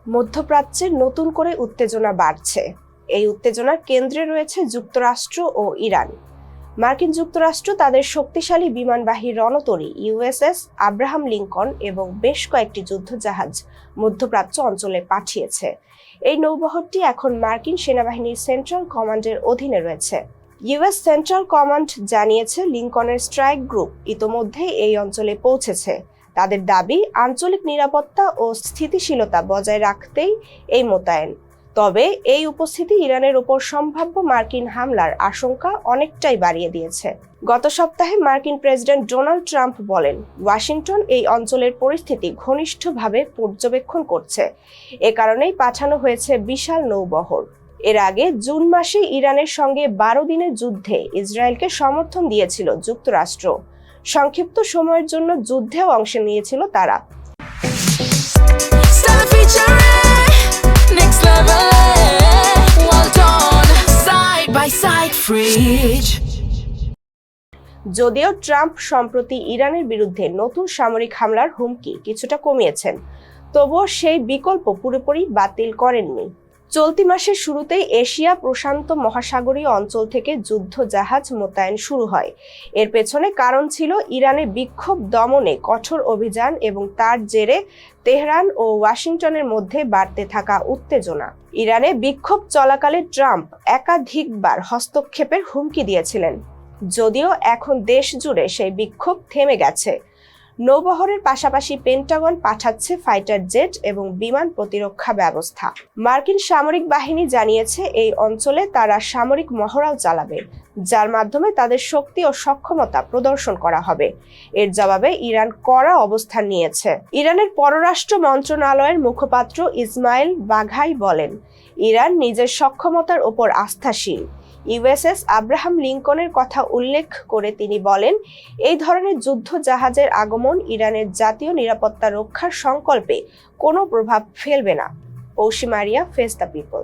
মধ্যপ্রাচ্যে নতুন করে উত্তেজনা বাড়ছে। এই উত্তেজনার কেন্দ্রে রয়েছে যুক্তরাষ্ট্র ও ইরান। মার্কিন যুক্তরাষ্ট্র তাদের শক্তিশালী বিমানবাহী রণতরী ইউএসএস আব্রাহাম লিঙ্কন এবং বেশ কয়েকটি যুদ্ধজাহাজ মধ্যপ্রাচ্য অঞ্চলে পাঠিয়েছে। এই নৌবহরটি এখন মার্কিন সেনাবাহিনীর সেন্ট্রাল কমান্ডের অধীনে রয়েছে। ইউএস সেন্ট্রাল কমান্ড জানিয়েছে লিঙ্কনের স্ট্রাইক গ্রুপ ইতোমধ্যেই এই অঞ্চলে পৌঁছেছে। তাদের দাবি, আঞ্চলিক নিরাপত্তা ও স্থিতিশীলতা বজায় রাখতেই এই মোতায়েন। তবে এই উপস্থিতি ইরানের উপর সম্ভাব্য মার্কিন হামলার আশঙ্কা অনেকটাই বাড়িয়ে দিয়েছে। গত সপ্তাহে মার্কিন প্রেসিডেন্ট ডোনাল্ড ট্রাম্প বলেন, ওয়াশিংটন এই অঞ্চলের পরিস্থিতি ঘনিষ্ঠভাবে পর্যবেক্ষণ করছে। এ কারণেই পাঠানো হয়েছে বিশাল নৌবহর। এর আগে জুন মাসে ইরানের সঙ্গে 12 দিনের যুদ্ধে ইসরায়েলকে সমর্থন দিয়েছিল যুক্তরাষ্ট্র। সংক্ষিপ্ত সময়ের জন্য যুদ্ধেও অংশ নিয়েছিল তারা। যদিও ট্রাম্প সম্প্রতি ইরানের বিরুদ্ধে নতুন সামরিক হামলার হুমকি কিছুটা কমিয়েছেন, তবুও সেই বিকল্প পুরোপুরি বাতিল করেননি। চলতি মাসের শুরুতেই এশিয়া প্রশান্ত মহাসাগরীয় অঞ্চল থেকে যুদ্ধ জাহাজ মোতায়েন শুরু হয়। এর পেছনে কারণ ছিল ইরানে বিক্ষোভ দমনে কঠোর অভিযান এবং তার জেরে তেহরান ও ওয়াশিংটনের মধ্যে বাড়তে থাকা উত্তেজনা। ইরানে বিক্ষোভ চলাকালে ট্রাম্প একাধিকবার হস্তক্ষেপের হুমকি দিয়েছিলেন, যদিও এখন দেশ জুড়ে সেই বিক্ষোভ থেমে গেছে। নৌবহরের পাশাপাশি পেন্টাগন পাঠাচ্ছে ফাইটার জেট এবং বিমান প্রতিরক্ষা ব্যবস্থা। মার্কিন সামরিক বাহিনী জানিয়েছে এই অঞ্চলে তারা সামরিক মহড়াও চালাবে, যার মাধ্যমে তাদের শক্তি ও সক্ষমতা প্রদর্শন করা হবে। এর জবাবে ইরান কড়া অবস্থান নিয়েছে। ইরানের পররাষ্ট্র মন্ত্রণালয়ের মুখপাত্র ইসমাইল বাঘাই বলেন, ইরান নিজের সক্ষমতার উপর আস্থাশীল। ইউএসএস আব্রাহাম লিঙ্কনের কথা উল্লেখ করে তিনি বলেন, এই ধরনের যুদ্ধ জাহাজের আগমন ইরানের জাতীয় নিরাপত্তা রক্ষার সংকল্পে কোনো প্রভাব ফেলবে না। পৌশি মারিয়া, ফেস দ্য পিপল।